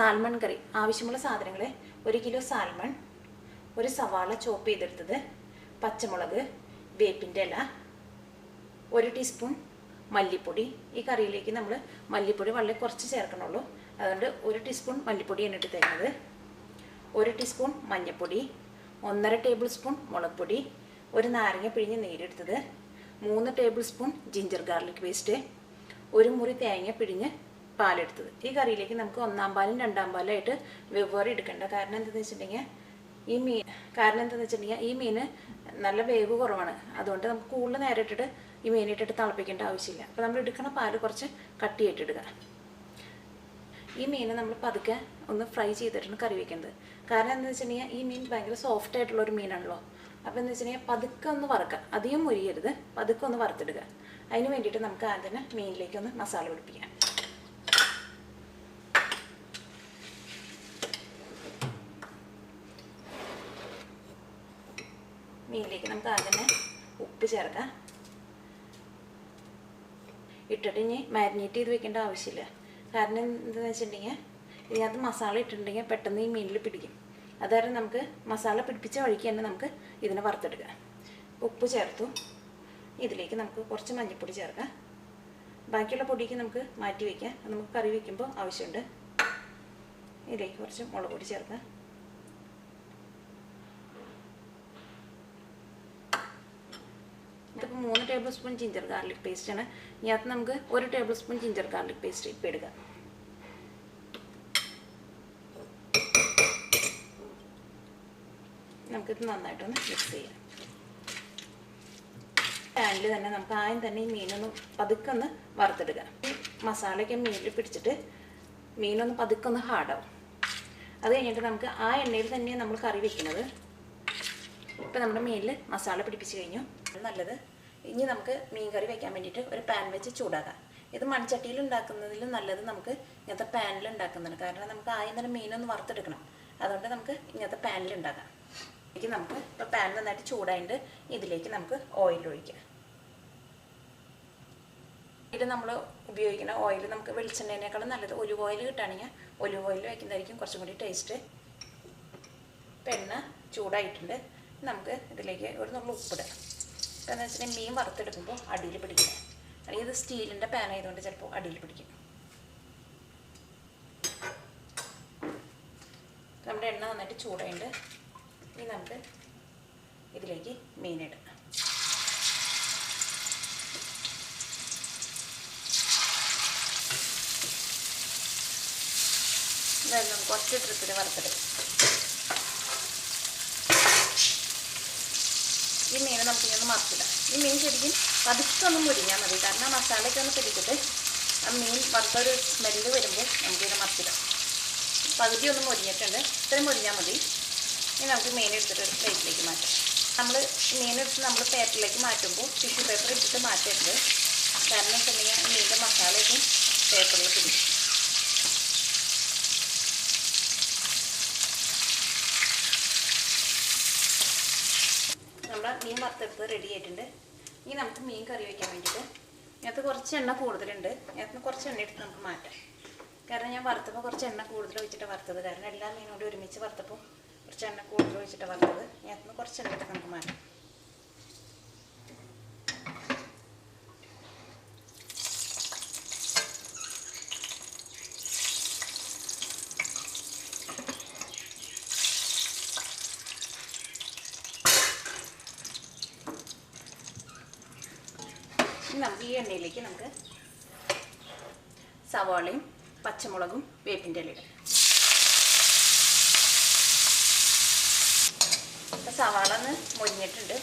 Salmon കറി ആവശ്യമുള്ള സാധനങ്ങൾ: 1 kilo salmon, ഒരു സവാള ചോപ്പ് ചെയ്തെടുത്തത്, പച്ചമുളക്, വേപ്പിൻ്റെ ഇല, 1 ടീസ്പൂൺ മല്ലിപ്പൊടി. ഈ കറിയിലേക്ക് നമ്മൾ മല്ലിപ്പൊടി വളരെ കുറച്ച് ചേർക്കണുള്ളൂ, അതുകൊണ്ട് 1 ടീസ്പൂൺ മല്ലിപ്പൊടിയാണ് ഇട്ടേക്കുന്നത്. 1 ടീസ്പൂൺ മഞ്ഞൾപ്പൊടി, 1.5 ടേബിൾ സ്പൂൺ മുളക് പൊടി, ഒരു നാരങ്ങ പിഴിഞ്ഞ് നീരെടുത്തത്, 3 table spoon ginger garlic paste, 1 മുറി തേങ്ങ പിഴിഞ്ഞ് പാലെടുത്തത്. ഈ കറിയിലേക്ക് നമുക്ക് 1-ാം പാലും 2-ാം പാലായിട്ട് വെവ്വേറെ എടുക്കേണ്ട. കാരണം എന്താണെന്ന് വെച്ചിട്ടുണ്ടെങ്കിൽ ഈ മീൻ നല്ല വേവ് കുറവാണ്. അതുകൊണ്ട് നമുക്ക് കൂടുതൽ നേരം ഇട്ടിട്ട് ഈ മീൻ ഇട്ടിട്ട് തിളപ്പിക്കേണ്ട ആവശ്യമില്ല. അപ്പോൾ നമ്മൾ എടുക്കുന്ന പാല് കുറച്ച് കട്ടിയായിട്ടിടുക. ഈ മീൻ നമ്മൾ പതുക്കെ ഒന്ന് ഫ്രൈ ചെയ്തിട്ടാണ് കറി വയ്ക്കുന്നത്. കാരണം എന്താണെന്ന് വെച്ചിട്ടുണ്ടെങ്കിൽ ഈ മീൻ ഭയങ്കര സോഫ്റ്റ് ആയിട്ടുള്ളൊരു മീനാണല്ലോ. അപ്പോൾ എന്താ വെച്ചിട്ടുണ്ടെങ്കിൽ പതുക്കെ ഒന്ന് വറുക്കുക, അധികം മുരിയരുത്, പതുക്കെ ഒന്ന് വറുത്തിടുക. അതിന് വേണ്ടിയിട്ട് നമുക്ക് ആദ്യം തന്നെ മീനിലേക്കൊന്ന് മസാല പിടിപ്പിക്കാം. മീനിലേക്ക് നമുക്ക് ആദ്യം തന്നെ ഉപ്പ് ചേർക്കാം. ഇട്ടിട്ട് ഇനി മാരിനേറ്റ് ചെയ്ത് വെക്കേണ്ട ആവശ്യമില്ല. കാരണം എന്താണെന്ന് വെച്ചിട്ടുണ്ടെങ്കിൽ ഇതിനകത്ത് മസാല ഇട്ടിട്ടുണ്ടെങ്കിൽ പെട്ടെന്ന് ഈ മീനിൽ പിടിക്കും. അതായത് നമുക്ക് മസാല പിടിപ്പിച്ച വഴിക്ക് തന്നെ നമുക്ക് ഇതിനെ വറുത്തെടുക്കാം. ഉപ്പ് ചേർത്തു. ഇതിലേക്ക് നമുക്ക് കുറച്ച് മഞ്ഞൾപ്പൊടി ചേർക്കാം. ബാക്കിയുള്ള പൊടിക്ക് നമുക്ക് മാറ്റി വയ്ക്കാം, അത് നമുക്ക് കറി വയ്ക്കുമ്പോൾ ആവശ്യമുണ്ട്. ഇതിലേക്ക് കുറച്ച് മുളക് പൊടി ചേർക്കാം. ഇതിപ്പോൾ 3 ടേബിൾ സ്പൂൺ ജിഞ്ചർ ഗാർലിക് പേസ്റ്റാണ്. ഇതിനകത്ത് നമുക്ക് 1 table spoon ginger garlic paste ഇപ്പം എടുക്കാം. നമുക്കിത് നന്നായിട്ടൊന്ന് മിക്സ് ചെയ്യാം. പാനിൽ തന്നെ നമുക്ക് ആദ്യം തന്നെ ഈ മീനൊന്ന് പതുക്കെ ഒന്ന് വറുത്തെടുക്കുക. ഈ മസാലയൊക്കെ മീനിൽ പിടിച്ചിട്ട് മീനൊന്ന് പതുക്കെ ഒന്ന് ഹാർഡാവും. അത് കഴിഞ്ഞിട്ട് നമുക്ക് ആ എണ്ണയിൽ തന്നെ നമ്മൾ കറി വെക്കുന്നത്. ഇപ്പം നമ്മുടെ മീനിൽ മസാല പിടിപ്പിച്ച് കഴിഞ്ഞു. നല്ലത് ഇനി നമുക്ക് മീൻ കറി വയ്ക്കാൻ വേണ്ടിയിട്ട് ഒരു പാൻ വെച്ച് ചൂടാക്കാം. ഇത് മൺചട്ടിയിൽ ഉണ്ടാക്കുന്നതിലും നല്ലത് നമുക്ക് ഇങ്ങനത്തെ പാനിൽ ഉണ്ടാക്കുന്നതാണ്. കാരണം നമുക്ക് ആദ്യം തന്നെ മീനൊന്ന് വറുത്തെടുക്കണം. അതുകൊണ്ട് നമുക്ക് ഇങ്ങനത്തെ പാനിൽ ഉണ്ടാക്കാം. നമുക്ക് ഇപ്പോൾ പാൻ നന്നായിട്ട് ചൂടായിട്ട് ഇതിലേക്ക് നമുക്ക് ഓയിൽ ഒഴിക്കാം. ഇത് നമ്മൾ ഉപയോഗിക്കുന്ന ഓയിൽ നമുക്ക് വെളിച്ചെണ്ണേനേക്കാളും നല്ലത് ഒലിവ് ഓയിൽ കിട്ടുകയാണെങ്കിൽ ഒലിവ് ഓയിൽ വയ്ക്കുന്നതായിരിക്കും കുറച്ചും കൂടി ടേസ്റ്റ്. ഇപ്പം എണ്ണ ചൂടായിട്ടുണ്ട്. നമുക്ക് ഇതിലേക്ക് ഒരു നുള്ളു ഉപ്പിടാം. ഇപ്പം എന്ന് വെച്ചിട്ടുണ്ടെങ്കിൽ മീൻ വറുത്തെടുക്കുമ്പോൾ അടിയിൽ പിടിക്കില്ല. അല്ലെങ്കിൽ ഇത് സ്റ്റീലിൻ്റെ പാൻ ആയതുകൊണ്ട് ചിലപ്പോൾ അടിയിൽ പിടിക്കും. നമ്മുടെ എണ്ണ നന്നായിട്ട് ചൂടായിട്ട് ഇനി നമുക്ക് ഇതിലേക്ക് മീനിടാം. ഇതായത് നമുക്ക് ഒറ്റ ട്രിപ്പിൽ വറുത്തെടുക്കാം. ഈ മീൻ നമുക്കിങ്ങനെ മറച്ചിടാം. ഈ മീൻ ശരിക്കും പതുക്കെ ഒന്ന് മുരിഞ്ഞാൽ മതി. കാരണം മസാലയൊക്കെ ഒന്ന് പിടിച്ചിട്ട് ആ മീൻ വറുത്തൊരു സ്മെല്ല് വരുമ്പോൾ നമുക്കിത് മറച്ചിടാം. പകുതി ഒന്ന് മുരിഞ്ഞിട്ടുണ്ട്, ഇത്രയും മുരിഞ്ഞാൽ മതി. ഇനി നമുക്ക് മീൻ എടുത്തിട്ട് ഒരു പ്ലേറ്റിലേക്ക് മാറ്റാം. നമ്മൾ മീനെടുത്ത് നമ്മൾ പേപ്പറിലേക്ക് മാറ്റുമ്പോൾ ടിഷ്യൂ പേപ്പർ ഇട്ടിട്ട് മാറ്റരുത്. കാരണം വെച്ചിട്ടുണ്ടെങ്കിൽ മീനിൻ്റെ മസാലയൊക്കെ പേപ്പറിൽ പിടിക്കും. നമ്മുടെ മീൻ വറുത്തെടുത്ത് റെഡി ആയിട്ടുണ്ട്. ഇനി നമുക്ക് മീൻ കറി വയ്ക്കാൻ വേണ്ടിയിട്ട് ഇതിനകത്ത് കുറച്ച് എണ്ണ കൂടുതലുണ്ട്. ഇതിനകത്ത് കുറച്ച് എണ്ണ എടുത്ത് നമുക്ക് മാറ്റാം. കാരണം ഞാൻ വറുത്തപ്പോൾ കുറച്ച് എണ്ണ കൂടുതൽ ഒഴിച്ചിട്ട് വറുത്തത്. കാരണം എല്ലാ മീനോടും ഒരുമിച്ച് വറുത്തപ്പോൾ കുറച്ച് എണ്ണ കൂടുതൽ ഒഴിച്ചിട്ട് വറുത്തത്. ഇതിനകത്ത് കുറച്ച് എണ്ണ എടുത്ത് നമുക്ക് മാറ്റാം. നമുക്ക് ഈ എണ്ണയിലേക്ക് നമുക്ക് സവാളയും പച്ചമുളകും വേപ്പിൻ്റെ ഇലയും. ഇപ്പോൾ സവാള ഒന്ന് മൊരിഞ്ഞിട്ടുണ്ട്.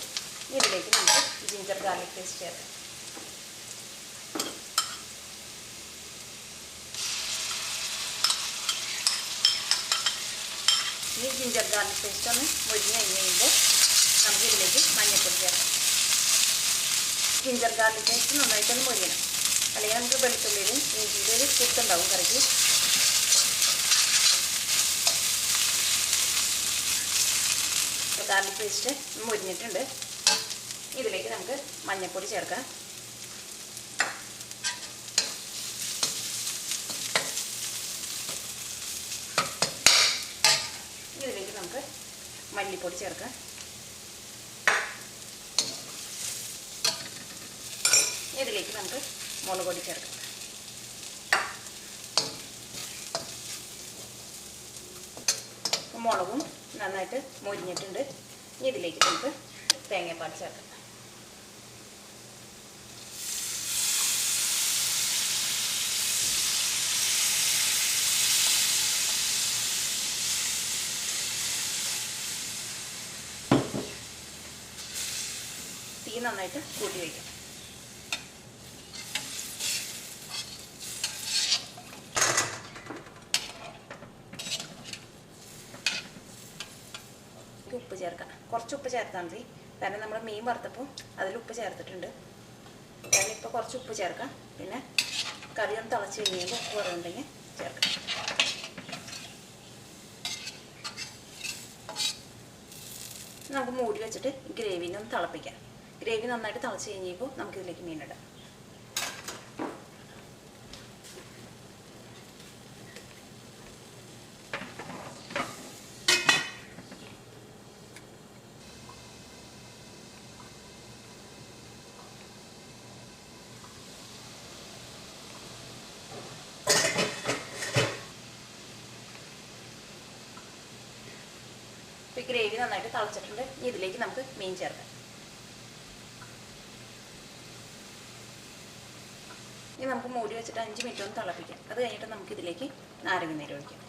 ഇതിലേക്ക് നമുക്ക് ജിഞ്ചർ ഗാർലിക് പേസ്റ്റ് ചേർക്കാം. ഈ ജിഞ്ചർ ഗാർലിക് പേസ്റ്റ് ഒന്ന് മൊരിഞ്ഞ് കഴിഞ്ഞ് കഴിയുമ്പോൾ നമുക്ക് ഇതിലേക്ക് മഞ്ഞൾപ്പൊടി ചേർക്കാം. ജിഞ്ചർ ഗാർലിക് പേസ്റ്റ് നന്നായിട്ടൊന്ന് മൊരിയണം. അല്ലെങ്കിൽ നമുക്ക് വെളുത്തുള്ളിയിലും ഇഞ്ചിയുടെ ഒരു കുത്തുണ്ടാവും കറിക്ക്. ഗാർലിക് പേസ്റ്റ് മൊരിഞ്ഞിട്ടുണ്ട്. ഇതിലേക്ക് നമുക്ക് മഞ്ഞൾപ്പൊടി ചേർക്കാം. മല്ലിപ്പൊടി ചേർക്കാം. ഇതിലേക്ക് നമുക്ക് മുളക് പൊടി ചേർക്കാം. മുളകും നന്നായിട്ട് മൊരിഞ്ഞിട്ടുണ്ട്. ഇതിലേക്ക് നമുക്ക് തേങ്ങാപ്പാൽ ചേർക്കാം. തീ നന്നായിട്ട് കൂട്ടി വയ്ക്കാം. ഉപ്പ് ചേർക്കാം. കുറച്ച് ഉപ്പ് ചേർത്താൽ മതി, കാരണം നമ്മൾ മീൻ വറുത്തപ്പോൾ അതിൽ ഉപ്പ് ചേർത്തിട്ടുണ്ട്. ഞാനിപ്പോൾ കുറച്ച് ഉപ്പ് ചേർക്കാം. പിന്നെ കറി ഒന്ന് തിളച്ച് കഴിയുമ്പോൾ ഉപ്പ് കുറവുണ്ടെങ്കിൽ ചേർക്കാം. നമുക്ക് മൂടി വെച്ചിട്ട് ഗ്രേവിനെ ഒന്ന് തിളപ്പിക്കാം. ഗ്രേവി നന്നായിട്ട് തിളച്ച് കഴിയുമ്പോൾ നമുക്കിതിലേക്ക് മീനിടാം. ഗ്രേവി നന്നായിട്ട് തിളച്ചിട്ടുണ്ട്. ഇതിലേക്ക് നമുക്ക് മീൻ ചേർക്കാം. ഇനി നമുക്ക് മൂടി വെച്ചിട്ട് 5 മിനിറ്റ് ഒന്ന് തിളപ്പിക്കാം. അത് കഴിഞ്ഞിട്ട് നമുക്ക് ഇതിലേക്ക് നാരങ്ങ നീര് ഒഴിക്കാം.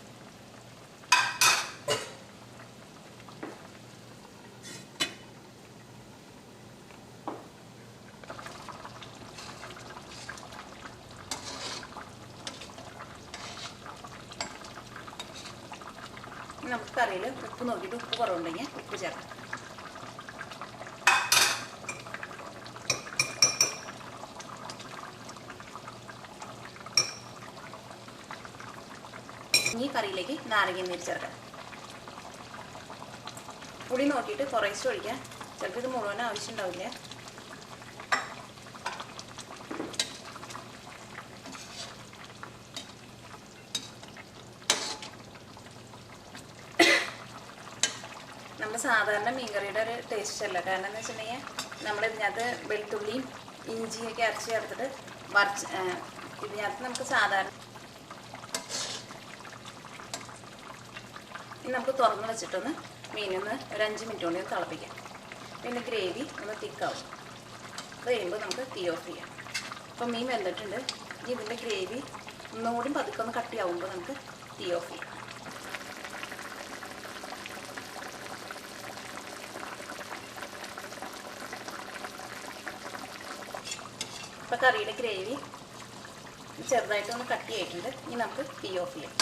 നമുക്ക് കറിയിൽ ഉപ്പ് നോക്കിയിട്ട് ഉപ്പ് കുറവുണ്ടെങ്കിൽ ഉപ്പ് ചേർക്കാം. ഈ കറിയിലേക്ക് നാരങ്ങ നീര് ചേർക്കാം. പുളി നോക്കിയിട്ട് കുറേശ്ശെ ഒഴിക്കാം. ചിലപ്പോൾ ഇത് മുഴുവൻ ആവശ്യമുണ്ടാവില്ല. നമ്മൾ സാധാരണ മീൻകറിയുടെ ഒരു ടേസ്റ്റ് അല്ല. കാരണം എന്ന് വെച്ചിട്ടുണ്ടെങ്കിൽ നമ്മൾ ഇതിനകത്ത് വെളുത്തുള്ളിയും ഇഞ്ചിയൊക്കെ അരച്ച് ചേർത്തിട്ട് ഇതിനകത്ത് നമുക്ക് സാധാരണ ഇനി നമുക്ക് തുറന്ന് വെച്ചിട്ടൊന്ന് മീനൊന്ന് ഒരു 5 മിനിറ്റ് കൊണ്ട് തിളപ്പിക്കാം. പിന്നെ ഗ്രേവി ഒന്ന് തിക്കാവും. അത് കഴിയുമ്പോൾ നമുക്ക് തീ ഓഫ് ചെയ്യാം. അപ്പോൾ മീൻ വെന്തിട്ടുണ്ട്. ഇനി ഇതിൻ്റെ ഗ്രേവി ഒന്നുകൂടി പതുക്കെ ഒന്ന് കട്ടിയാവുമ്പോൾ നമുക്ക് തീ ഓഫ് ചെയ്യാം. ഇപ്പോൾ കറിയുടെ ഗ്രേവി ചെറുതായിട്ടൊന്ന് കട്ടിയായിട്ടുണ്ട്. ഇനി നമുക്ക് തീ ഓഫ് ചെയ്യാം.